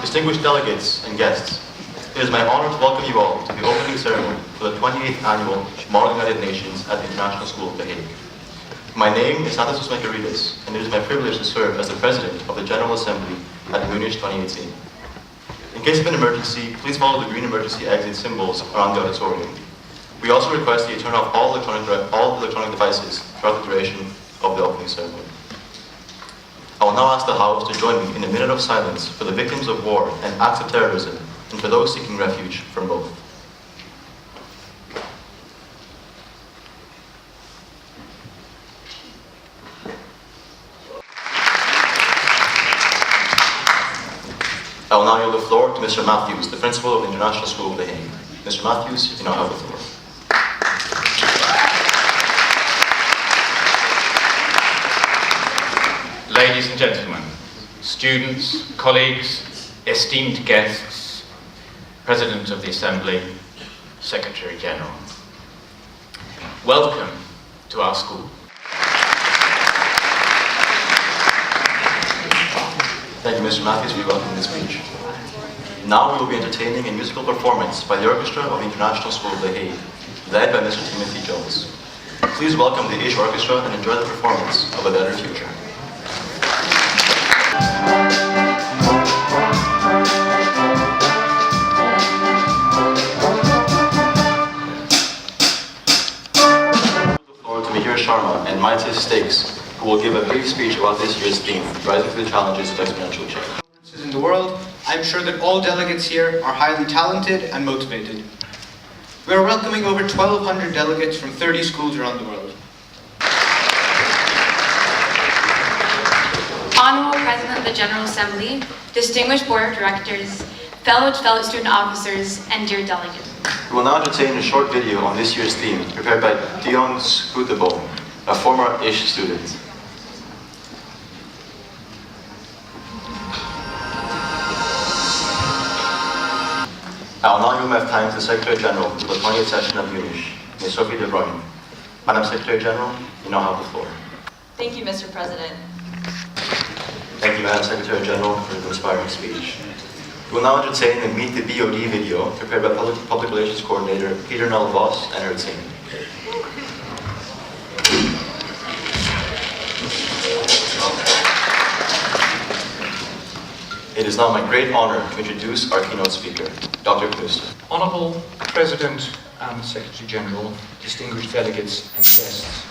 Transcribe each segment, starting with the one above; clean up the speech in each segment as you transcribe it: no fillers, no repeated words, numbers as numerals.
distinguished delegates and guests, it is my honor to welcome you all to the opening ceremony for the 28th Annual Model United Nations at the International School of The Hague. My name is Athasos Makaridis, and it is my privilege to serve as the President of the General Assembly at MUNISH 2018. In case of an emergency, please follow the green emergency exit symbols around the auditorium. We also request that you turn off all electronic devices throughout the duration of the opening ceremony. I will now ask the House to join me in a minute of silence for the victims of war and acts of terrorism, and for those seeking refuge from both. I will now yield the floor to Mr. Matthews, the Principal of the International School of The Hague. Mr. Matthews, you now have the floor. Ladies and gentlemen, students, colleagues, esteemed guests, President of the Assembly, Secretary General, welcome to our school. Thank you, Mr. Matthews, for your welcoming speech. Now we will be entertaining a musical performance by the Orchestra of the International School of The Hague, led by Mr. Timothy Jones. Please welcome the Ish Orchestra and enjoy the performance of A Better Future. Sharma and Maite Stakes, who will give a brief speech about this year's theme, Rising to the Challenges of Exponential Change. In the world, I'm sure that all delegates here are highly talented and motivated. We are welcoming over 1,200 delegates from 30 schools around the world. Honorable President of the General Assembly, distinguished Board of Directors, fellow student officers, and dear delegates. We will now entertain a short video on this year's theme, prepared by Dion Scutebo, a former Ish student. I will now give my time to the Secretary General for the 20th session of MUNISH, Ms. Sophie De Bruyne. Madam Secretary General, you now have the floor. Thank you, Mr. President. Thank you, Madam Secretary General, for the inspiring speech. We will now entertain the Meet the BOD video prepared by Public Relations Coordinator Peter Nell-Voss and her team. It is now my great honor to introduce our keynote speaker, Dr. Knust. Honourable President and Secretary General, distinguished delegates and guests.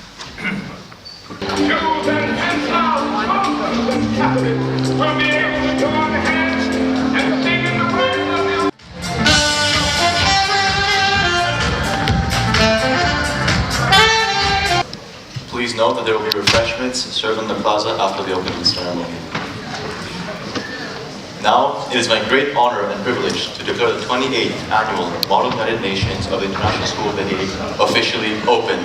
Please note that there will be refreshments served on the plaza after the opening ceremony. Now, it is my great honor and privilege to declare the 28th Annual Model United Nations of the International School of The Hague officially open.